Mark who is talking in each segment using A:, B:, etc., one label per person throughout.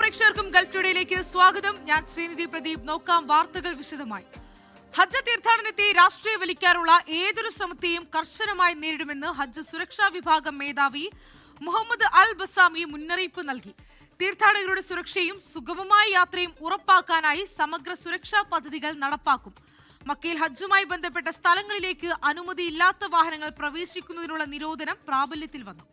A: പ്രേക്ഷകർക്കും ഗൾഫ് ടുഡേയിലേക്ക് സ്വാഗതം. ഞാൻ ശ്രീനിധി പ്രദീപ്. നോക്കാം വാർത്തകൾ വിശദമായി. ഹജ്ജ് തീർത്ഥാടനത്തെ രാഷ്ട്രീയവൽക്കരിക്കാനുള്ള ഏതൊരു ശ്രമത്തെയും കർശനമായി നേരിടുമെന്ന് ഹജ്ജ് സുരക്ഷാ വിഭാഗം മേധാവി മുഹമ്മദ് അൽ ബസാമി മുന്നറിയിപ്പ് നൽകി. തീർത്ഥാടകരുടെ സുരക്ഷയും സുഗമമായ യാത്രയും ഉറപ്പാക്കാനായി സമഗ്ര സുരക്ഷാ പദ്ധതികൾ നടപ്പാക്കും. മക്കയിൽ ഹജ്ജുമായി ബന്ധപ്പെട്ട സ്ഥലങ്ങളിലേക്ക് അനുമതിയില്ലാത്ത വാഹനങ്ങൾ പ്രവേശിക്കുന്നതിനുള്ള നിരോധനം പ്രാബല്യത്തിൽ വന്നു.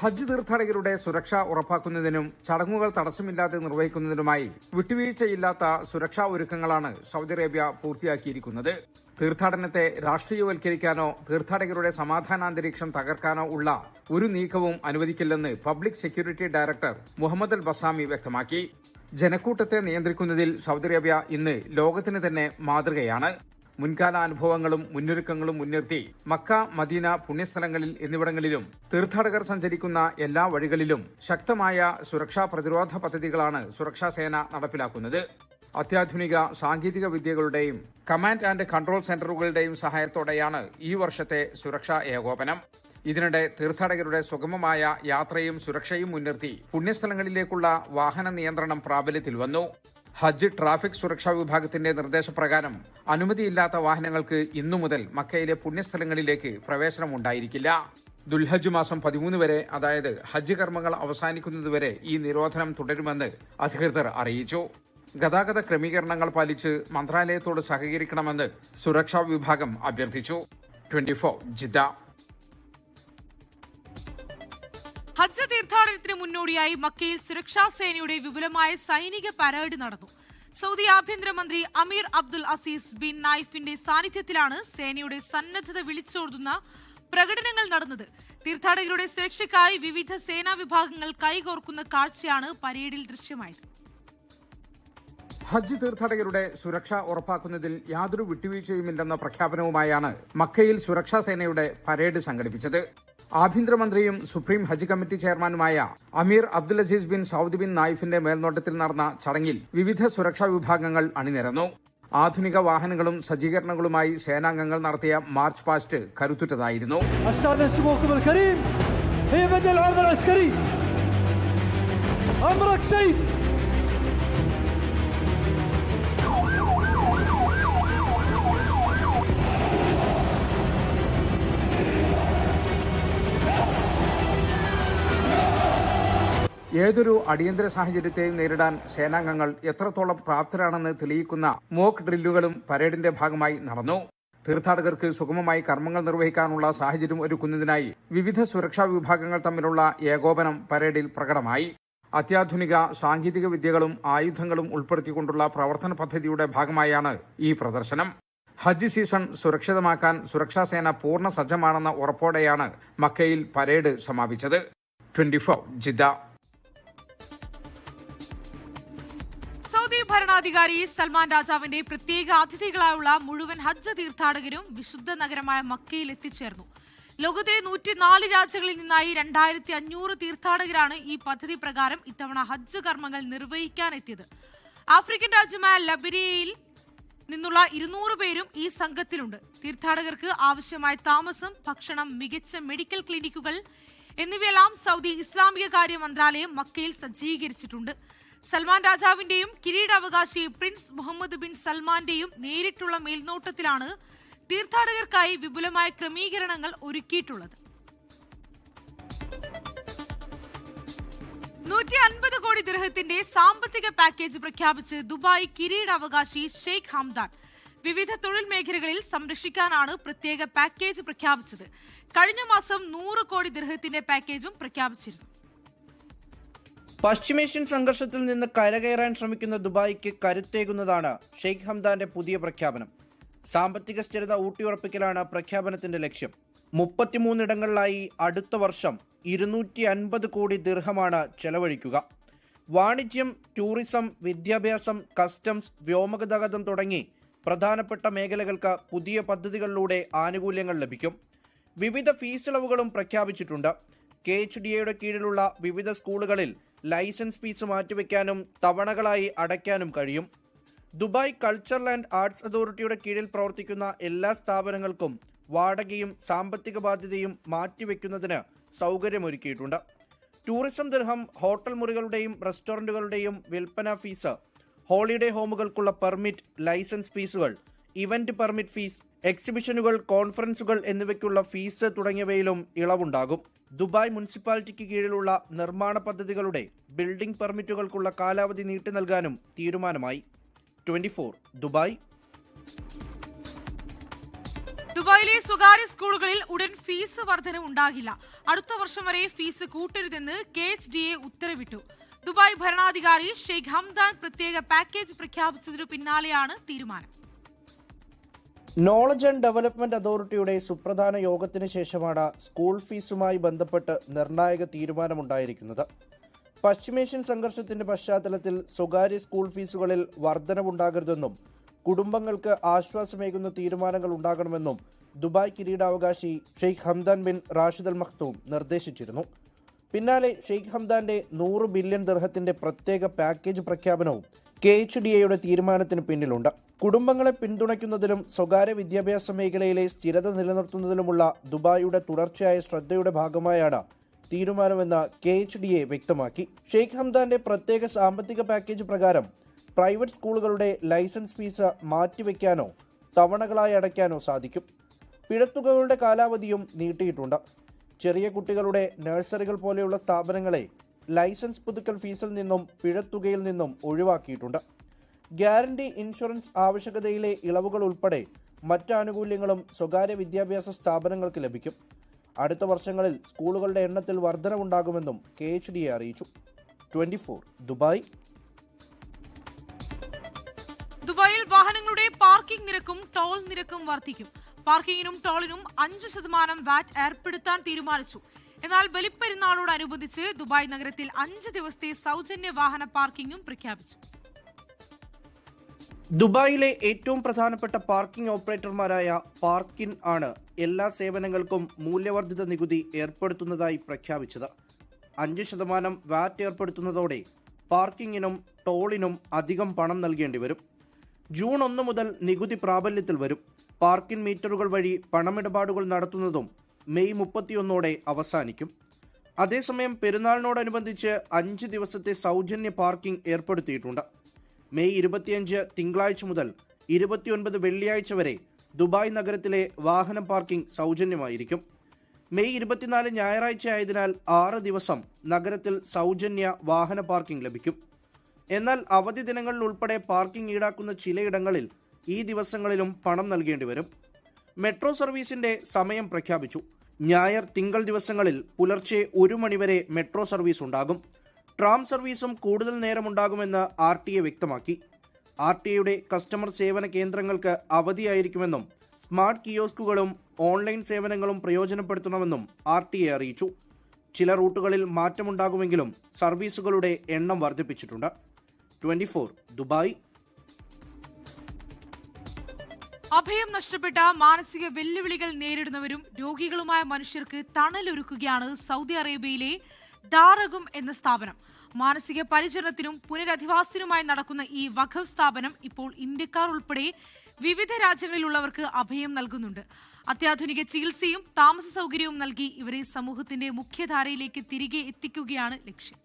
B: ഹജ്ജ് തീർത്ഥാടകരുടെ സുരക്ഷ ഉറപ്പാക്കുന്നതിനും ചടങ്ങുകൾ തടസ്സമില്ലാതെ നിർവഹിക്കുന്നതിനുമായി വിട്ടുവീഴ്ചയില്ലാത്ത സുരക്ഷാ ഒരുക്കങ്ങളാണ് സൗദി അറേബ്യ പൂർത്തിയാക്കിയിരിക്കുന്നത്. തീർത്ഥാടനത്തെ രാഷ്ട്രീയവൽക്കരിക്കാനോ തീർത്ഥാടകരുടെ സമാധാനാന്തരീക്ഷം തകർക്കാനോ ഉള്ള ഒരു നീക്കവും അനുവദിക്കില്ലെന്ന് പബ്ലിക് സെക്യൂരിറ്റി ഡയറക്ടർ മുഹമ്മദ് അൽ ബസാമി വ്യക്തമാക്കി. ജനക്കൂട്ടത്തെ നിയന്ത്രിക്കുന്നതിൽ സൗദി അറേബ്യ ഇന്ന് ലോകത്തിന് തന്നെ മാതൃകയാണ്. മുൻകാല അനുഭവങ്ങളും മുന്നൊരുക്കങ്ങളും മുൻനിർത്തി മക്ക, മദീന പുണ്യസ്ഥലങ്ങളിൽ എന്നിവിടങ്ങളിലും തീർത്ഥാടകർ സഞ്ചരിക്കുന്ന എല്ലാ വഴികളിലും ശക്തമായ സുരക്ഷാ പ്രതിരോധ പദ്ധതികളാണ് സുരക്ഷാ സേന നടപ്പിലാക്കുന്നത്. അത്യാധുനിക സാങ്കേതിക വിദ്യകളുടെയും കമാൻഡ് ആൻഡ് കൺട്രോൾ സെന്ററുകളുടെയും സഹായത്തോടെയാണ് ഈ വർഷത്തെ സുരക്ഷാ ഏകോപനം. ഇതിനിടെ തീർത്ഥാടകരുടെ സുഗമമായ യാത്രയും സുരക്ഷയും മുൻനിർത്തി പുണ്യസ്ഥലങ്ങളിലേക്കുള്ള വാഹന നിയന്ത്രണം പ്രാബല്യത്തിൽ വന്നു. ഹജ്ജ് ട്രാഫിക് സുരക്ഷാ വിഭാഗത്തിന്റെ നിർദ്ദേശപ്രകാരം അനുമതിയില്ലാത്ത വാഹനങ്ങൾക്ക് ഇന്നു മുതൽ മക്കയിലെ പുണ്യസ്ഥലങ്ങളിലേക്ക് പ്രവേശനമുണ്ടായിരിക്കില്ല. ദുൽഹജ്ജ് മാസം 13 വരെ, അതായത് ഹജ്ജ് കർമ്മങ്ങൾ അവസാനിക്കുന്നതുവരെ ഈ നിരോധനം തുടരുമെന്ന് അധികൃതർ അറിയിച്ചു. ഗതാഗത ക്രമീകരണങ്ങൾ പാലിച്ച് മന്ത്രാലയത്തോട് സഹകരിക്കണമെന്ന് സുരക്ഷാ വിഭാഗം അഭ്യർത്ഥിച്ചു. 24 ജിദ്ദ.
A: ഹജ്ജ് തീർത്ഥാടനത്തിന് മുന്നോടിയായി മക്കയിൽ സുരക്ഷാ സേനയുടെ വിപുലമായ സൈനിക പരേഡ് നടന്നു. സൗദി ആഭ്യന്തരമന്ത്രി അമീർ അബ്ദുൽ അസീസ് ബിൻ നായിഫിന്റെ സാന്നിധ്യത്തിലാണ് സേനയുടെ സന്നദ്ധത വിളിച്ചോതുന്ന പ്രകടനങ്ങൾ നടന്നത്. തീർത്ഥാടകരുടെ സുരക്ഷയ്ക്കായി വിവിധ സേനാ വിഭാഗങ്ങൾ കൈകോർക്കുന്ന കാഴ്ചയാണ് പരേഡിൽ ദൃശ്യമായത്.
B: ഹജ്ജ് തീർത്ഥാടകരുടെ സുരക്ഷ ഉറപ്പാക്കുന്നതിൽ യാതൊരു വിട്ടുവീഴ്ചയുമില്ലെന്ന പ്രഖ്യാപനവുമായാണ് മക്കയിൽ സുരക്ഷാ സേനയുടെ പരേഡ് സംഘടിപ്പിച്ചത്. ആഭ്യന്തരമന്ത്രിയും സുപ്രീം ഹജ്ജ് കമ്മിറ്റി ചെയർമാനുമായ Amir Abdul Aziz bin Saud bin നായിഫിന്റെ മേൽനോട്ടത്തിൽ നടന്ന ചടങ്ങിൽ വിവിധ സുരക്ഷാ വിഭാഗങ്ങൾ അണിനിരന്നു. ആധുനിക വാഹനങ്ങളും സജ്ജീകരണങ്ങളുമായി സേനാംഗങ്ങൾ നടത്തിയ മാർച്ച് പാസ്റ്റ് കരുത്തുറ്റതായിരുന്നു. ഏതൊരു അടിയന്തര സാഹചര്യത്തെയും നേരിടാൻ സേനാംഗങ്ങൾ എത്രത്തോളം പ്രാപ്തരാണെന്ന് തെളിയിക്കുന്ന മോക്ക് ഡ്രില്ലുകളും പരേഡിന്റെ ഭാഗമായി നടന്നു. തീർത്ഥാടകർക്ക് സുഗമമായി കർമ്മങ്ങൾ നിർവഹിക്കാനുള്ള സാഹചര്യം ഒരുക്കുന്നതിനായി വിവിധ സുരക്ഷാ വിഭാഗങ്ങൾ തമ്മിലുള്ള ഏകോപനം പരേഡിൽ പ്രകടമായി. അത്യാധുനിക സാങ്കേതിക വിദ്യകളും ആയുധങ്ങളും ഉൾപ്പെടുത്തിക്കൊണ്ടുള്ള പ്രവർത്തന പദ്ധതിയുടെ ഭാഗമായാണ് ഈ പ്രദർശനം. ഹജ്ജ് സീസൺ സുരക്ഷിതമാക്കാൻ സുരക്ഷാ സേന പൂർണ്ണ സജ്ജമാണെന്ന ഉറപ്പോടെയാണ് മക്കയിൽ പരേഡ് സമാപിച്ചത്. 24 ജിദ്ദ.
A: സൗദി ഭരണാധികാരി സൽമാൻ രാജാവിന്റെ പ്രത്യേക അതിഥികളായുള്ള മുഴുവൻ ഹജ്ജ് തീർത്ഥാടകരും വിശുദ്ധ നഗരമായ മക്കയിൽ എത്തിച്ചേർന്നു. ലോകത്തെ 104 രാജ്യങ്ങളിൽ നിന്നായി 2500 തീർത്ഥാടകരാണ് ഈ പദ്ധതി പ്രകാരം ഇത്തവണ ഹജ്ജ് കർമ്മങ്ങൾ നിർവഹിക്കാനെത്തിയത്. ആഫ്രിക്കൻ രാജ്യമായ ലബേരിയയിൽ നിന്നുള്ള 200 പേരും ഈ സംഘത്തിലുണ്ട്. തീർത്ഥാടകർക്ക് ആവശ്യമായ താമസം, ഭക്ഷണം, മികച്ച മെഡിക്കൽ ക്ലിനിക്കുകൾ എന്നിവയെല്ലാം സൗദി ഇസ്ലാമിക കാര്യ മന്ത്രാലയം മക്കയിൽ സജ്ജീകരിച്ചിട്ടുണ്ട്. സൽമാൻ രാജാവിന്റെയും കിരീടാവകാശി പ്രിൻസ് മുഹമ്മദ് ബിൻ സൽമാന്റെയും നേരിട്ടുള്ള മേൽനോട്ടത്തിലാണ് തീർത്ഥാടകർക്കായി വിപുലമായ ക്രമീകരണങ്ങൾ ഒരുക്കിയിട്ടുള്ളത്. 150 കോടി ദിർഹത്തിന്റെ സാമ്പത്തിക പാക്കേജ് പ്രഖ്യാപിച്ച് ദുബായ് കിരീടാവകാശി ഷെയ്ഖ് ഹംദാൻ. വിവിധ തൊഴിൽ മേഖലകളിൽ സംരക്ഷിക്കാനാണ് പ്രത്യേക പാക്കേജ് പ്രഖ്യാപിച്ചത്. കഴിഞ്ഞ മാസം 100 കോടി ദിർഹത്തിന്റെ പാക്കേജും പ്രഖ്യാപിച്ചിരുന്നു.
C: പശ്ചിമേഷ്യൻ സംഘർഷത്തിൽ നിന്ന് കരകയറാൻ ശ്രമിക്കുന്ന ദുബായിക്ക് കരുത്തേകുന്നതാണ് ഷെയ്ഖ് ഹംദാന്റെ പുതിയ പ്രഖ്യാപനം. സാമ്പത്തിക സ്ഥിരത ഊട്ടിയുറപ്പിക്കലാണ് പ്രഖ്യാപനത്തിന്റെ ലക്ഷ്യം. 33 ഇടങ്ങളിലായി അടുത്ത വർഷം 250 കോടി ദിർഹമാണ് ചെലവഴിക്കുക. വാണിജ്യം, ടൂറിസം, വിദ്യാഭ്യാസം, കസ്റ്റംസ്, വ്യോമഗതാഗതം തുടങ്ങി പ്രധാനപ്പെട്ട മേഖലകൾക്ക് പുതിയ പദ്ധതികളിലൂടെ ആനുകൂല്യങ്ങൾ ലഭിക്കും. വിവിധ ഫീസ് ഇളവുകളും പ്രഖ്യാപിച്ചിട്ടുണ്ട്. KHDAയുടെ കീഴിലുള്ള വിവിധ സ്കൂളുകളിൽ ലൈസൻസ് ഫീസ് മാറ്റിവെക്കാനും തവണകളായി അടയ്ക്കാനും കഴിയും. ദുബായ് കൾച്ചറൽ ആൻഡ് ആർട്സ് അതോറിറ്റിയുടെ കീഴിൽ പ്രവർത്തിക്കുന്ന എല്ലാ സ്ഥാപനങ്ങൾക്കും വാടകയും സാമ്പത്തിക ബാധ്യതയും മാറ്റിവെക്കുന്നതിന് സൗകര്യമൊരുക്കിയിട്ടുണ്ട്. ടൂറിസം ദിർഹം, ഹോട്ടൽ മുറികളുടെയും റെസ്റ്റോറന്റുകളുടെയും വിൽപ്പന ഫീസ്, ഹോളിഡേ ഹോമുകൾക്കുള്ള പെർമിറ്റ്, ലൈസൻസ് ഫീസുകൾ, ഇവന്റ് പെർമിറ്റ് ഫീസ്, എക്സിബിഷനുകൾ, കോൺഫറൻസുകൾ എന്നിവയ്ക്കുള്ള ഫീസ് തുടങ്ങിയവയിലും ഇളവുണ്ടാകും. ദുബായ് മുനിസിപ്പാലിറ്റിക്ക് കീഴിലുള്ള നിർമ്മാണ പദ്ധതികളുടെ ബിൽഡിംഗ് പെർമിറ്റുകൾക്കുള്ള കാലാവധി നീട്ടി നൽകാനും തീരുമാനമായി. 24 ദുബായ്.
A: ദുബായിലെ സ്വകാര്യ സ്കൂളുകളിൽ ഉടൻ ഫീസ് വർധന ഉണ്ടാകില്ല. അടുത്ത വർഷം വരെ ഫീസ് കൂട്ടരുതെന്ന് KHDA ഉത്തരവിട്ടു. ദുബായ് ഭരണാധികാരി ഷെയ്ഖ് ഹംദാൻ പ്രത്യേക പാക്കേജ് പ്രഖ്യാപിച്ചതിനു പിന്നാലെയാണ് തീരുമാനം.
C: നോളജ് ആൻഡ് ഡെവലപ്മെന്റ് അതോറിറ്റിയുടെ സുപ്രധാന യോഗത്തിന് ശേഷമാണ് സ്കൂൾ ഫീസുമായി ബന്ധപ്പെട്ട് നിർണായക തീരുമാനമുണ്ടായിരിക്കുന്നത്. പശ്ചിമേഷ്യൻ സംഘർഷത്തിന്റെ പശ്ചാത്തലത്തിൽ സ്വകാര്യ സ്കൂൾ ഫീസുകളിൽ വർധനവുണ്ടാകരുതെന്നും കുടുംബങ്ങൾക്ക് ആശ്വാസമേകുന്ന തീരുമാനങ്ങൾ ഉണ്ടാകണമെന്നും ദുബായ് കിരീടാവകാശി ഷെയ്ഖ് ഹംദാൻ ബിൻ റാഷിദ് അൽ മഖ്തൂം നിർദ്ദേശിച്ചിരുന്നു. പിന്നാലെ ഷെയ്ഖ് ഹംദാന്റെ 100 ബില്യൺ ദിർഹത്തിന്റെ പ്രത്യേക പാക്കേജ് പ്രഖ്യാപനവും KHDAയുടെ തീരുമാനത്തിന് പിന്നിലുണ്ട്. കുടുംബങ്ങളെ പിന്തുണയ്ക്കുന്നതിലും സ്വകാര്യ വിദ്യാഭ്യാസ മേഖലയിലെ സ്ഥിരത നിലനിർത്തുന്നതിലുമുള്ള ദുബായിയുടെ തുടർച്ചയായ ശ്രദ്ധയുടെ ഭാഗമായാണ് തീരുമാനമെന്ന് KHDA വ്യക്തമാക്കി. ഷെയ്ഖ് ഹംദാന്റെ പ്രത്യേക സാമ്പത്തിക പാക്കേജ് പ്രകാരം പ്രൈവറ്റ് സ്കൂളുകളുടെ ലൈസൻസ് ഫീസ് മാറ്റിവെക്കാനോ തവണകളായി അടയ്ക്കാനോ സാധിക്കും. പിഴത്തുകകളുടെ കാലാവധിയും നീട്ടിയിട്ടുണ്ട്. ചെറിയ കുട്ടികളുടെ നഴ്സറികൾ പോലെയുള്ള സ്ഥാപനങ്ങളെ ലൈസൻസ് പുതുക്കൽ ഫീസിൽ നിന്നും പിഴത്തുകയിൽ നിന്നും ഒഴിവാക്കിയിട്ടുണ്ട്. ഗ്യാരണ്ടി ഇൻഷുറൻസ് ആവശ്യകതയിലെ ഇളവുകൾ ഉൾപ്പെടെ മറ്റ് ആനുകൂല്യങ്ങളും സ്വകാര്യ വിദ്യാഭ്യാസ സ്ഥാപനങ്ങൾക്ക് ലഭിക്കും. അടുത്ത വർഷങ്ങളിൽ സ്കൂളുകളുടെ എണ്ണത്തിൽ വർധനവുണ്ടാകുമെന്നും KHDA അറിയിച്ചു. 24 ദുബായ്.
A: ദുബായിൽ വാഹനങ്ങളുടെ പാർക്കിംഗ് നിരക്കും ടോൾ നിരക്കും വർദ്ധിക്കും. പാർക്കിങ്ങിനും ടോളിനും 5% വാറ്റ് ഏർപ്പെടുത്താൻ തീരുമാനിച്ചു. എന്നാൽ ബലിപ്പെരുന്നാളോടനുബന്ധിച്ച് ദുബായ് നഗരത്തിൽ 5 ദിവസത്തെ സൗജന്യ വാഹന പാർക്കിംഗും പ്രഖ്യാപിച്ചു.
C: ദുബായിലെ ഏറ്റവും പ്രധാനപ്പെട്ട പാർക്കിംഗ് ഓപ്പറേറ്റർമാരായ പാർക്കിൻ ആണ് എല്ലാ സേവനങ്ങൾക്കും മൂല്യവർദ്ധിത നികുതി ഏർപ്പെടുത്തുന്നതായി പ്രഖ്യാപിച്ചത്. 5% വാറ്റ് ഏർപ്പെടുത്തുന്നതോടെ പാർക്കിങ്ങിനും ടോളിനും അധികം പണം നൽകേണ്ടി വരും. ജൂൺ 1 മുതൽ നികുതി പ്രാബല്യത്തിൽ വരും. പാർക്കിൻ മീറ്ററുകൾ വഴി പണമിടപാടുകൾ നടത്തുന്നതും മെയ് 31 അവസാനിക്കും. അതേസമയം പെരുന്നാളിനോടനുബന്ധിച്ച് 5 ദിവസത്തെ സൗജന്യ പാർക്കിംഗ് ഏർപ്പെടുത്തിയിട്ടുണ്ട്. മെയ് 25 തിങ്കളാഴ്ച മുതൽ 29 വെള്ളിയാഴ്ച വരെ ദുബായ് നഗരത്തിലെ വാഹന പാർക്കിംഗ് സൗജന്യമായിരിക്കും. മെയ് 24 ഞായറാഴ്ച ആയതിനാൽ 6 ദിവസം നഗരത്തിൽ സൗജന്യ വാഹന പാർക്കിംഗ് ലഭിക്കും. എന്നാൽ അവധി ദിനങ്ങളിൽ ഉൾപ്പെടെ പാർക്കിംഗ് ഈടാക്കുന്ന ചിലയിടങ്ങളിൽ ഈ ദിവസങ്ങളിലും പണം നൽകേണ്ടി വരും. മെട്രോ സർവീസിന്റെ സമയം പ്രഖ്യാപിച്ചു. ഞായർ, തിങ്കൾ ദിവസങ്ങളിൽ പുലർച്ചെ 1 മണിവരെ മെട്രോ സർവീസ് ഉണ്ടാകും. ട്രാം സർവീസും കൂടുതൽ നേരമുണ്ടാകുമെന്ന് RTA വ്യക്തമാക്കി. RTAയുടെ കസ്റ്റമർ സേവന കേന്ദ്രങ്ങൾക്ക് അവധിയായിരിക്കുമെന്നും സ്മാർട്ട് കിയോസ്കുകളും ഓൺലൈൻ സേവനങ്ങളും പ്രയോജനപ്പെടുത്തണമെന്നും RTA അറിയിച്ചു. ചില റൂട്ടുകളിൽ മാറ്റമുണ്ടാകുമെങ്കിലും സർവീസുകളുടെ എണ്ണം വർദ്ധിപ്പിച്ചിട്ടുണ്ട്. 24 ദുബായ്.
A: അഭയം നഷ്ടപ്പെട്ട മാനസിക വെല്ലുവിളികൾ നേരിടുന്നവരും രോഗികളുമായ മനുഷ്യർക്ക് തണലൊരുക്കുകയാണ് സൗദി അറേബ്യയിലെ ദാറഗും എന്ന സ്ഥാപനം. മാനസിക പരിചരണത്തിനും പുനരധിവാസത്തിനുമായി നടക്കുന്ന ഈ വഖഫ് സ്ഥാപനം ഇപ്പോൾ ഇന്ത്യക്കാർ ഉൾപ്പെടെ വിവിധ രാജ്യങ്ങളിലുള്ളവർക്ക് അഭയം നൽകുന്നുണ്ട്. അത്യാധുനിക ചികിത്സയും താമസ സൗകര്യവും നൽകി ഇവരെ സമൂഹത്തിന്റെ മുഖ്യധാരയിലേക്ക് തിരികെ എത്തിക്കുകയാണ് ലക്ഷ്യം.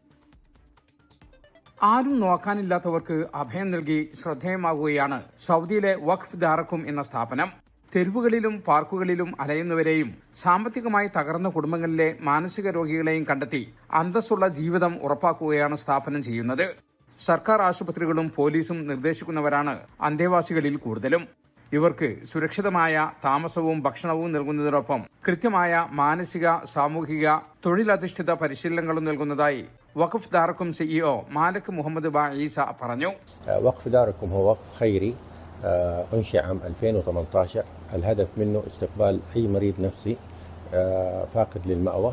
B: ആരും നോക്കാനില്ലാത്തവർക്ക് അഭയം നൽകി ശ്രദ്ധേയമാകുകയാണ് സൗദിയിലെ വഖഫ് ദാറഖും എന്ന സ്ഥാപനം. തെരുവുകളിലും പാർക്കുകളിലും അലയുന്നവരെയും സാമ്പത്തികമായി തകർന്ന കുടുംബങ്ങളിലെ മാനസിക രോഗികളെയും കണ്ടെത്തി അന്തസ്സുള്ള ജീവിതം ഉറപ്പാക്കുകയാണ് സ്ഥാപനം ചെയ്യുന്നത്. സർക്കാർ ആശുപത്രികളും പോലീസും നിർദ്ദേശിക്കുന്നവരാണ് അന്തേവാസികളിൽ കൂടുതലും. ഇവർക്ക് സുരക്ഷിതമായ താമസവും ഭക്ഷണവും നൽകുന്നതിനൊപ്പം കൃത്യമായ മാനസിക, സാമൂഹിക, തൊഴിലധിഷ്ഠിത പരിശീലനങ്ങളും നൽകുന്നതായി വഖഫ് ദാറഖും CEO മാലിക് മുഹമ്മദ് ഈസ പറഞ്ഞു.
D: വഖഫ് ദാറഖും هو وقف خيري أنشئ عام 2018. الهدف منه استقبال أي مريض نفسي فاقد للمأوى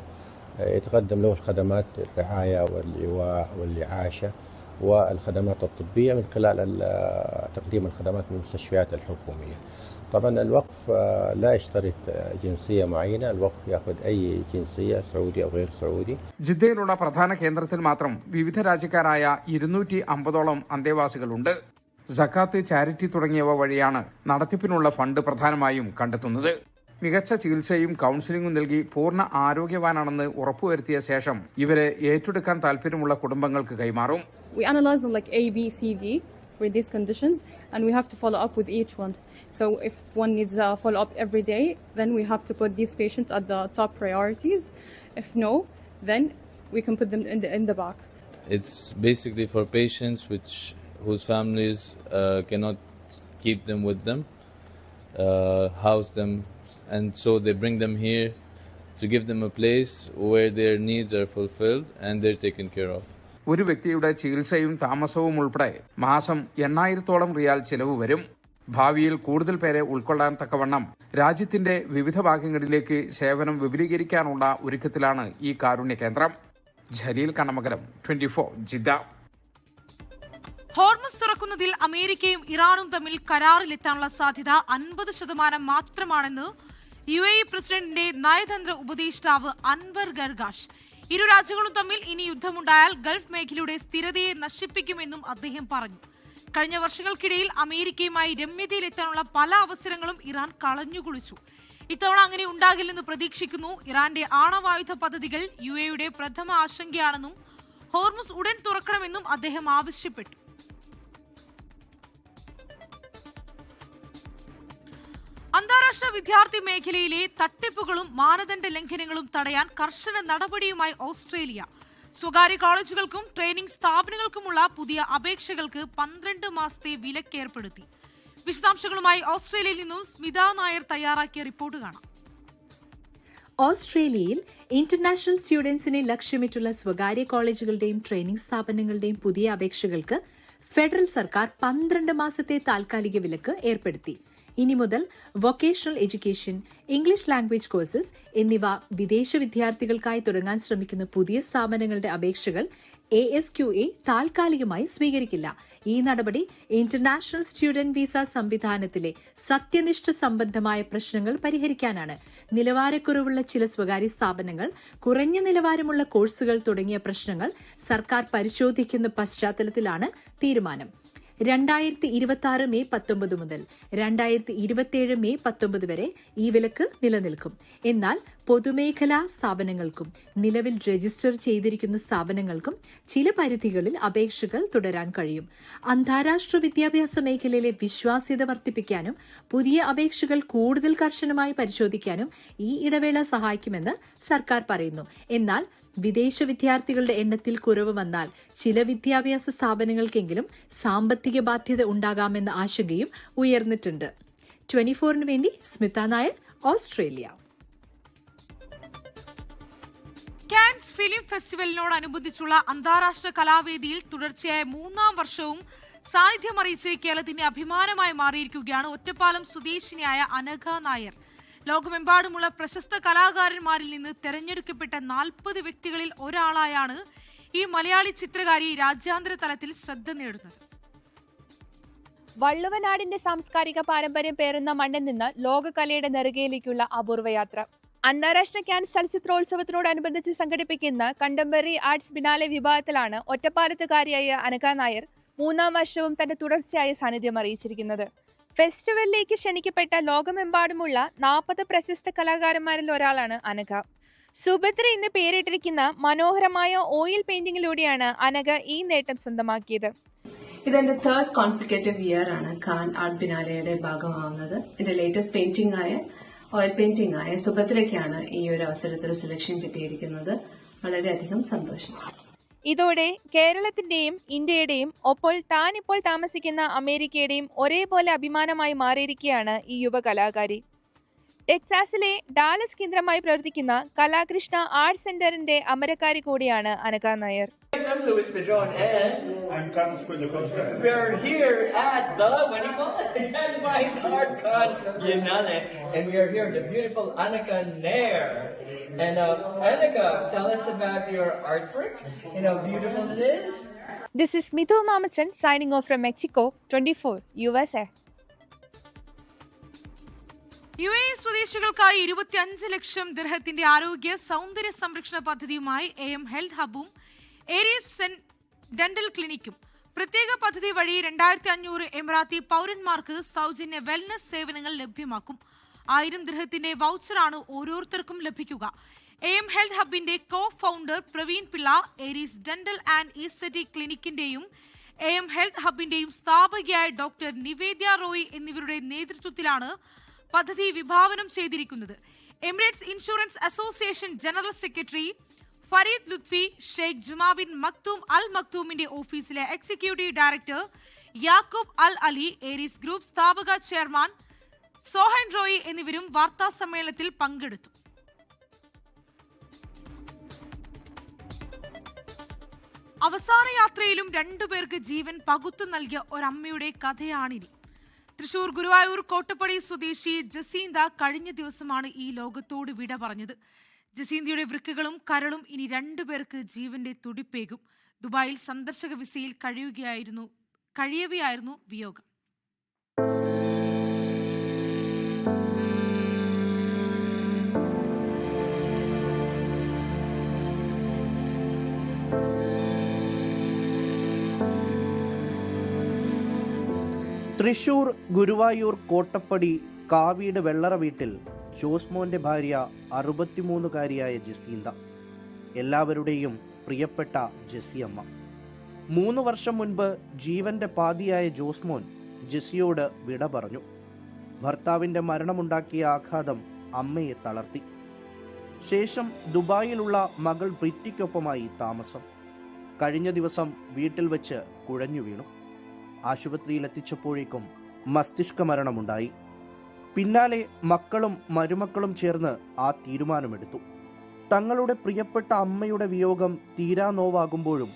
D: يتقدم له الخدمات الرعاية والإيواء والإعاشة والخدمات الطبية من خلال تقديم الخدمات من المستشفيات الحكومية. طبعا الوقف لا يشترط جنسية معينة. الوقف يأخذ أي جنسية سعودي أو غير سعودي.
B: ജിദ്ദയിലുള്ള പ്രധാന കേന്ദ്രത്തിൽ മാത്രം വിവിധ രാജ്യക്കാരായ 250ഓളം അന്തേവാസികളുണ്ട്. സക്കാത്ത്, ചാരിറ്റി തുടങ്ങിയവ വഴിയാണ് നടത്തിപ്പിനുള്ള ഫണ്ട് പ്രധാനമായും കണ്ടെത്തുന്നത്. മികച്ച ചികിത്സയും കൌൺസിലിംഗും നൽകി പൂർണ്ണ ആരോഗ്യവാനാണെന്ന് ഉറപ്പുവരുത്തിയ ശേഷം ഇവരെ ഏറ്റെടുക്കാൻ താൽപര്യമുള്ള കുടുംബങ്ങൾക്ക് കൈമാറും.
E: We analyze them like A, B, C, D with these conditions, and we have to follow up with each one. So if one needs a follow up every day, then we have to put these patients at the top priorities. If no, then we can put them in the back.
F: It's basically for patients whose families cannot keep them with them, house them, and so they bring them here to give them a place where their needs are fulfilled and they're taken care of.
B: ഒരു വ്യക്തിയുടെ ചികിത്സയും താമസവും ഉൾപ്പെടെ മാസം 8,000-ഓളം റിയാൽ ചിലവ് വരും. ഭാവിയിൽ കൂടുതൽ പേരെ ഉൾക്കൊള്ളാൻ തക്കവണ്ണം രാജ്യത്തിന്റെ വിവിധ ഭാഗങ്ങളിലേക്ക് സേവനം വിപുലീകരിക്കാനുള്ള ഒരുക്കത്തിലാണ് ഈ കാരുണ്യ കേന്ദ്രം. ജലീൽ കണ്ണമംഗലം, 24 ജിദ്ദ.
A: ഹോർമുസ് തുറക്കുന്നതിൽ അമേരിക്കയും ഇറാനും തമ്മിൽ കരാറിലെത്താനുള്ള സാധ്യത 50% മാത്രമാണെന്ന് UAE പ്രസിഡന്റിന്റെ നയതന്ത്ര ഉപദേഷ്ടാവ് അൻവർ ഗർഗാഷ്. ഇരു രാജ്യങ്ങളും തമ്മിൽ ഇനി യുദ്ധമുണ്ടായാൽ ഗൾഫ് മേഖലയുടെ സ്ഥിരതയെ നശിപ്പിക്കുമെന്നും അദ്ദേഹം പറഞ്ഞു. കഴിഞ്ഞ വർഷങ്ങൾക്കിടയിൽ അമേരിക്കയുമായി രമ്യതയിലെത്താനുള്ള പല അവസരങ്ങളും ഇറാൻ കളഞ്ഞുകുളിച്ചു. ഇത്തവണ അങ്ങനെ ഉണ്ടാകില്ലെന്ന് പ്രതീക്ഷിക്കുന്നു. ഇറാന്റെ ആണവായുധ പദ്ധതികൾ UAEയുടെ പ്രഥമ ആശങ്കയാണെന്നും ഹോർമുസ് ഉടൻ തുറക്കണമെന്നും അദ്ദേഹം ആവശ്യപ്പെട്ടു. അന്താരാഷ്ട്ര വിദ്യാർത്ഥി മേഖലയിലെ തട്ടിപ്പുകളും മാനദണ്ഡ ലംഘനങ്ങളും തടയാൻ കർശന നടപടിയുമായി ഓസ്ട്രേലിയ. സ്വകാര്യ കോളേജുകൾക്കും ട്രെയിനിംഗ് സ്ഥാപനങ്ങൾക്കുമുള്ള പുതിയ അപേക്ഷകൾക്ക് 12 മാസത്തെ വിലക്ക് ഏർപ്പെടുത്തി. വിശദാംശങ്ങളുമായി ഓസ്ട്രേലിയയിൽ നിന്നും സ്മിത നായർ തയ്യാറാക്കിയ റിപ്പോർട്ട് കാണാം.
G: ഓസ്ട്രേലിയയിൽ ഇന്റർനാഷണൽ സ്റ്റുഡൻസിനെ ലക്ഷ്യമിട്ടുള്ള സ്വകാര്യ കോളേജുകളുടെയും ട്രെയിനിംഗ് സ്ഥാപനങ്ങളുടെയും പുതിയ അപേക്ഷകൾക്ക് ഫെഡറൽ സർക്കാർ 12 മാസത്തെ താൽക്കാലിക വിലക്ക് ഏർപ്പെടുത്തി. ഇനി മുതൽ vocational education, English language courses എന്നിവ വിദേശ വിദ്യാർത്ഥികൾക്കായി തുടങ്ങാൻ ശ്രമിക്കുന്ന പുതിയ സ്ഥാപനങ്ങളുടെ അപേക്ഷകൾ ASQA താൽക്കാലികമായി സ്വീകരിക്കില്ല. ഈ നടപടി ഇന്റർനാഷണൽ സ്റ്റുഡന്റ് വിസ സംവിധാനത്തിലെ സത്യനിഷ്ഠ സംബന്ധമായ പ്രശ്നങ്ങൾ പരിഹരിക്കാനാണ്. നിലവാരക്കുറവുള്ള ചില സ്വകാര്യ സ്ഥാപനങ്ങൾ കുറഞ്ഞ നിലവാരമുള്ള കോഴ്സുകൾ തുടങ്ങിയ പ്രശ്നങ്ങൾ സർക്കാർ പരിശോധിക്കുന്ന പശ്ചാത്തലത്തിലാണ് തീരുമാനം. 2026 മെയ് 19 മുതൽ 2027 മെയ് 19 വരെ ഈ വിലക്ക് നിലനിൽക്കും. എന്നാൽ പൊതുമേഖലാ സ്ഥാപനങ്ങൾക്കും നിലവിൽ രജിസ്റ്റർ ചെയ്തിരിക്കുന്ന സ്ഥാപനങ്ങൾക്കും ചില പരിധികളിൽ അപേക്ഷകൾ തുടരാൻ കഴിയും. അന്താരാഷ്ട്ര വിദ്യാഭ്യാസ മേഖലയിലെ വിശ്വാസ്യത വർദ്ധിപ്പിക്കാനും പുതിയ അപേക്ഷകൾ കൂടുതൽ കർശനമായി പരിശോധിക്കാനും ഈ ഇടവേള സഹായിക്കുമെന്ന് സർക്കാർ പറയുന്നു. എന്നാൽ വിദേശ വിദ്യാർത്ഥികളുടെ എണ്ണത്തിൽ കുറവ് വന്നാൽ ചില വിദ്യാഭ്യാസ സ്ഥാപനങ്ങൾക്കെങ്കിലും സാമ്പത്തിക ബാധ്യത ഉണ്ടാകാമെന്ന ആശങ്കയും ഉയർന്നിട്ടുണ്ട്. 24 വേണ്ടി Smitha Nair, Australia.
A: Cannes film ഫെസ്റ്റിവലിനോടനുബന്ധിച്ചുള്ള അന്താരാഷ്ട്ര കലാവേദിയിൽ തുടർച്ചയായ 3-ാം വർഷവും സാന്നിധ്യമറിയിച്ച് കേരളത്തിന്റെ അഭിമാനമായി മാറിയിരിക്കുകയാണ് ഒറ്റപ്പാലം സ്വദേശിനിയായ അനഘ നായർ. ലോകമെമ്പാടുമുള്ള പ്രശസ്ത കലാകാരന്മാരിൽ നിന്ന് തെരഞ്ഞെടുക്കപ്പെട്ട 40 വ്യക്തികളിൽ ഒരാളായാണ് ഈ മലയാളി ചിത്രകാരി രാജ്യാന്തര തലത്തിൽ ശ്രദ്ധ നേടുന്നത്.
H: വള്ളുവനാടിന്റെ സാംസ്കാരിക പാരമ്പര്യം പേറുന്ന മണ്ണിൽ നിന്ന് ലോകകലയുടെ നെറുകയിലേക്കുള്ള അപൂർവയാത്ര. അന്താരാഷ്ട്ര കാൻസ് ചലച്ചിത്രോത്സവത്തിനോടനുബന്ധിച്ച് സംഘടിപ്പിക്കുന്ന കണ്ടംപററി ആർട്സ് ബിനാലെ വിഭാഗത്തിലാണ് ഒറ്റപ്പാലത്തുകാരിയായ അനഘ നായർ 3-ാം വർഷവും തന്റെ തുടർച്ചയായ സാന്നിധ്യം അറിയിച്ചിരിക്കുന്നത്. ഫെസ്റ്റിവലിലേക്ക് ക്ഷണിക്കപ്പെട്ട ലോകമെമ്പാടുമുള്ള 40 പ്രശസ്ത കലാകാരന്മാരിൽ ഒരാളാണ് അനഘ. സുഭദ്ര എന്ന് പേരിട്ടിരിക്കുന്ന മനോഹരമായ ഓയിൽ പെയിന്റിങ്ങിലൂടെയാണ് അനഘ ഈ നേട്ടം സ്വന്തമാക്കിയത്.
I: ഇതെന്റെ 3rd കോൺസിക്യൂട്ടീവ് ഇയർ ആണ് കാൻ ആർട്ട് ബിനാലയുടെ ഭാഗമാവുന്നത്. എന്റെ ലേറ്റസ്റ്റ് പെയിന്റിംഗ് ആയ ഓയിൽ പെയിന്റിംഗ് ആയ സുഭദ്രയ്ക്കാണ് ഈ ഒരു അവസരത്തിൽ സെലക്ഷൻ കിട്ടിയിരിക്കുന്നത്. വളരെയധികം സന്തോഷം.
H: ഇതോടെ കേരളത്തിന്റെയും ഇന്ത്യയുടെയും ഒപ്പോൾ താൻ ഇപ്പോൾ താമസിക്കുന്ന അമേരിക്കയുടെയും ഒരേപോലെ അഭിമാനമായി മാറിയിരിക്കുകയാണ് ഈ യുവ കലാകാരി. ടെക്സാസിലെ ഡാലസ് കേന്ദ്രമായി പ്രവർത്തിക്കുന്ന കലാകൃഷ്ണ ആർട്ട് സെന്ററിന്റെ അമരക്കാരി കൂടിയാണ് Anagha Nair.
J: I'm Luis Pedron and I'm Carlos Costa. We're here at the Fine Art Con Biennale and we are here with the beautiful Annika Nair. And Annika, tell us about your artwork and how beautiful it is.
H: This is Mithu Mamatsan signing off from Mexico, 24 USA.
A: UAE സ്വദേശികൾക്കായി 25 ലക്ഷം ദിർഹത്തിന്റെ ആരോഗ്യ സൗന്ദര്യ സംരക്ഷണ പദ്ധതിയുമായി AM health ഹബും Aries dental ക്ലിനിക്കും. പ്രത്യേക പദ്ധതി വഴി 2500 Emirati പൗരന്മാർക്ക് സൗജന്യ wellness സേവനങ്ങൾ ലഭ്യമാക്കും. 1000 ദിർഹത്തിന്റെ വൗച്ചറാണ് ഓരോരുത്തർക്കും ലഭിക്കുക. AM ഹെൽത്ത് ഹബിന്റെ cofounder Praveen Pillai, Aries dental and aesthetic ക്ലിനിക്കിന്റെയും AM ഹെൽത്ത് ഹബിന്റെയും സ്ഥാപകയായ ഡോക്ടർ നിവേദ്യ റോയ് എന്നിവരുടെ നേതൃത്വത്തിലാണ് പദ്ധതി വിഭാവനം ചെയ്തിരിക്കുന്നത്. Emirates insurance association general secretary Fareed Lutfi, Sheikh Juma bin Maktoum Al മക്തൂമിന്റെ ഓഫീസിലെ executive director Yaqoob Al Ali, Aries group സ്ഥാപക ചെയർമാൻ സോഹൻ റോയി എന്നിവരും വാർത്താ സമ്മേളനത്തിൽ പങ്കെടുത്തു. അവസാന യാത്രയിലും 2 പേർക്ക് ജീവൻ പകുത്തു നൽകിയ ഒരമ്മയുടെ കഥയാണിനി. തൃശൂർ ഗുരുവായൂർ കോട്ടപ്പടി സ്വദേശി ജസീന്ത കഴിഞ്ഞ ദിവസമാണ് ഈ ലോകത്തോട് വിട പറഞ്ഞത്. ജസീന്തയുടെ വൃക്കകളും കരളും ഇനി 2 പേർക്ക് ജീവന്റെ തുടിപ്പേകും. ദുബായിൽ സന്ദർശക വിസയിൽ കഴിയവെയായിരുന്നു വിയോഗം.
C: തൃശൂർ ഗുരുവായൂർ കോട്ടപ്പടി കാവീട് വെള്ളറ വീട്ടിൽ ജോസ്മോന്റെ ഭാര്യ 63-കാരിയായ ജസീന്ത, എല്ലാവരുടെയും പ്രിയപ്പെട്ട ജസിയമ്മ. 3 വർഷം മുൻപ് ജീവന്റെ പാതിയായ ജോസ്മോൻ ജസിയോട് വിട പറഞ്ഞു. ഭർത്താവിന്റെ മരണമുണ്ടാക്കിയ ആഘാതം അമ്മയെ തളർത്തി. ശേഷം ദുബായിലുള്ള മകൾ ബ്രിറ്റിക്കൊപ്പമായി താമസം. കഴിഞ്ഞ ദിവസം വീട്ടിൽ വെച്ച് കുഴഞ്ഞു വീണു. ആശുപത്രിയിലെത്തിച്ചപ്പോഴേക്കും മസ്തിഷ്ക മരണമുണ്ടായി. പിന്നാലെ മക്കളും മരുമക്കളും ചേർന്ന് ആ തീരുമാനമെടുത്തു. തങ്ങളുടെ പ്രിയപ്പെട്ട അമ്മയുടെ വിയോഗം തീരാ നോവാകുമ്പോഴും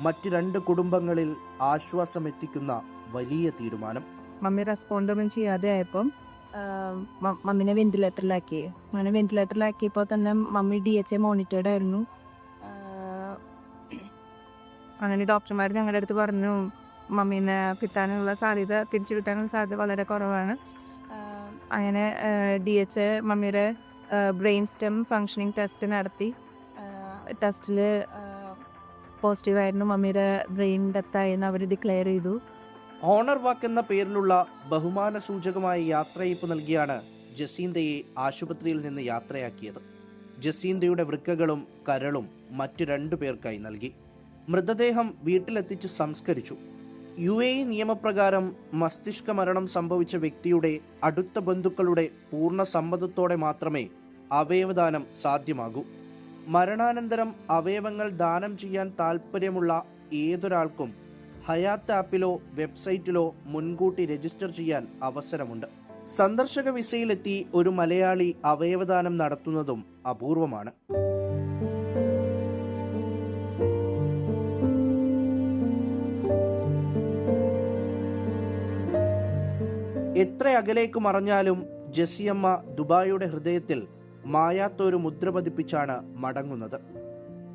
C: മറ്റ് 2 കുടുംബങ്ങളിൽ ആശ്വാസം എത്തിക്കുന്ന വലിയ തീരുമാനം.
K: മമ്മി റെസ്പോണ്ടൊന്നും ചെയ്യാതെ ആയപ്പം മമ്മിനെ വെന്റിലേറ്ററിലാക്കി. അങ്ങനെ വെന്റിലേറ്ററിലാക്കിയപ്പോൾ തന്നെ മമ്മി DHA മോണിറ്റേർഡ് ആയിരുന്നു. അങ്ങനെ ഡോക്ടർമാർ ഞങ്ങളുടെ അടുത്ത് പറഞ്ഞു മമ്മീനെ കിട്ടാനുള്ള സാധ്യത, തിരിച്ചു കിട്ടാനുള്ള സാധ്യത വളരെ കുറവാണ്. അങ്ങനെ DHA മമ്മിയുടെ ബ്രെയിൻ സ്റ്റെം ഫങ്ഷനിങ് ടെസ്റ്റ് നടത്തി. ടെസ്റ്റിൽ പോസിറ്റീവായിരുന്നു. മമ്മിയുടെ ബ്രെയിൻ ഡെത്തായി എന്ന് അവർ ഡിക്ലെയർ ചെയ്തു.
C: ഓണർ വാക്ക് എന്ന പേരിലുള്ള ബഹുമാന സൂചകമായ യാത്രയയപ്പ് നൽകിയാണ് ജസീന്തയെ ആശുപത്രിയിൽ നിന്ന് യാത്രയാക്കിയത്. ജസീന്തയുടെ വൃക്കകളും കരളും മറ്റ് 2 പേർക്കായി നൽകി. മൃതദേഹം വീട്ടിലെത്തിച്ച് സംസ്കരിച്ചു. UAE നിയമപ്രകാരം മസ്തിഷ്ക മരണം സംഭവിച്ച വ്യക്തിയുടെ അടുത്ത ബന്ധുക്കളുടെ പൂർണ്ണ സമ്മതത്തോടെ മാത്രമേ അവയവദാനം സാധ്യമാകൂ. മരണാനന്തരം അവയവങ്ങൾ ദാനം ചെയ്യാൻ താൽപ്പര്യമുള്ള ഏതൊരാൾക്കും ഹയാത്ത് ആപ്പിലോ വെബ്സൈറ്റിലോ മുൻകൂട്ടി രജിസ്റ്റർ ചെയ്യാൻ അവസരമുണ്ട്. സന്ദർശക വിസയിലെത്തി ഒരു മലയാളി അവയവദാനം നടത്തുന്നതും അപൂർവമാണ്. എത്ര അകലേക്ക് മറഞ്ഞാലും ജസിയമ്മ ദുബായിയുടെ ഹൃദയത്തിൽ മായാത്തൊരു മുദ്ര പതിപ്പിച്ചാണ് മടങ്ങുന്നത്.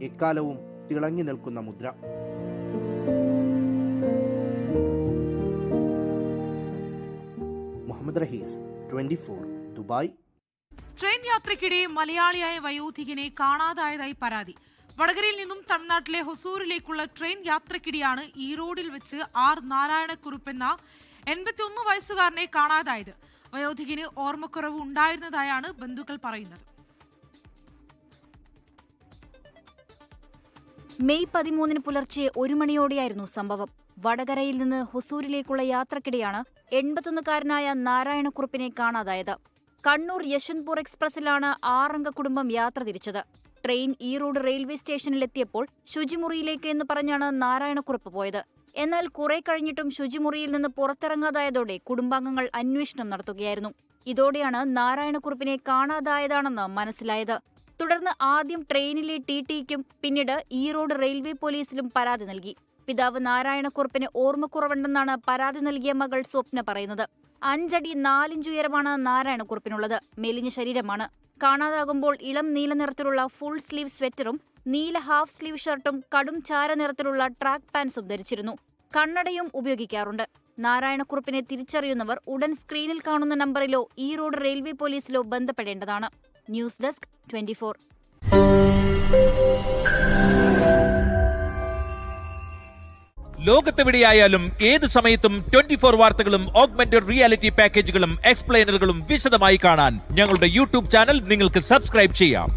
C: എക്കാലവും തിളങ്ങി നിൽക്കുന്ന മുദ്ര. മുഹമ്മദ് റഹീസ്, 24, ദുബായ്.
A: ട്രെയിൻ യാത്രയ്ക്കിടെ മലയാളിയായ വയോധികനെ കാണാതായതായി പരാതി. വടകരയിൽ നിന്നും തമിഴ്നാട്ടിലെ ഹൊസൂരിലേക്കുള്ള ട്രെയിൻ യാത്രയ്ക്കിടെയാണ് ഈറോഡിൽ വെച്ച് R. നാരായണക്കുറുപ്പ് എന്ന 81 വയസ്സുകാരനെ കാണാതായത്. വയോധികന് ഓർമ്മക്കുറവ് ഉണ്ടായിരുന്നതായാണ് ബന്ധുക്കൾ പറയുന്നത്.
L: മെയ് 13 പുലർച്ചെ 1 മണിയോടെയായിരുന്നു സംഭവം. വടകരയിൽ നിന്ന് ഹൊസൂരിലേക്കുള്ള യാത്രക്കിടെയാണ് 81-കാരനായ നാരായണക്കുറുപ്പിനെ കാണാതായത്. കണ്ണൂർ യശ്വന്ത്പൂർ എക്സ്പ്രസിലാണ് 6 അംഗ കുടുംബം യാത്ര തിരിച്ചത്. ട്രെയിൻ ഈറോഡ് റെയിൽവേ സ്റ്റേഷനിലെത്തിയപ്പോൾ ശുചിമുറിയിലേക്ക് എന്ന് പറഞ്ഞാണ് നാരായണക്കുറുപ്പ് പോയത്. എന്നാൽ കുറെ കഴിഞ്ഞിട്ടും ശുചിമുറിയിൽ നിന്ന് പുറത്തിറങ്ങാതായതോടെ കുടുംബാംഗങ്ങൾ അന്വേഷണം നടത്തുകയായിരുന്നു. ഇതോടെയാണ് നാരായണക്കുറുപ്പിനെ കാണാതായതാണെന്ന് മനസ്സിലായത്. തുടർന്ന് ആദ്യം ട്രെയിനിലെ TTക്കും പിന്നീട് ഈറോഡ് റെയിൽവേ പോലീസിലും പരാതി നൽകി. പിതാവ് നാരായണക്കുറുപ്പിന് ഓർമ്മക്കുറവുണ്ടെന്നാണ് പരാതി നൽകിയ മകൾ സ്വപ്ന പറയുന്നത്. 5 അടി 4 ഇഞ്ച് ഉയരമാണ് നാരായണക്കുറുപ്പിനുള്ളത്. മെലിഞ്ഞ ശരീരമാണ്. കാണാതാകുമ്പോൾ ഇളം നീല നിറത്തിലുള്ള ഫുൾ സ്ലീവ് സ്വെറ്ററും നീല ഹാഫ് സ്ലീവ് ഷർട്ടും കടും ചാര നിറത്തിലുള്ള ട്രാക്ക് പാൻസും ധരിച്ചിരുന്നു. കണ്ണടയും ഉപയോഗിക്കാറുണ്ട്. നാരായണക്കുറുപ്പിനെ തിരിച്ചറിയുന്നവർ ഉടൻ സ്ക്രീനിൽ കാണുന്ന നമ്പറിലോ ഈറോഡ് റെയിൽവേ പോലീസിലോ ബന്ധപ്പെടേണ്ടതാണ്. News desk 24.
M: ലോകത്തെവിടെയായാലും ഏത് സമയത്തും 24 വാർത്തകളും ഓഗ്മെന്റഡ് റിയാലിറ്റി പാക്കേജുകളും എക്സ്പ്ലെയിനറുകളും വിശദമായി കാണാൻ ഞങ്ങളുടെ യൂട്യൂബ് ചാനൽ നിങ്ങൾക്ക് സബ്സ്ക്രൈബ് ചെയ്യാം.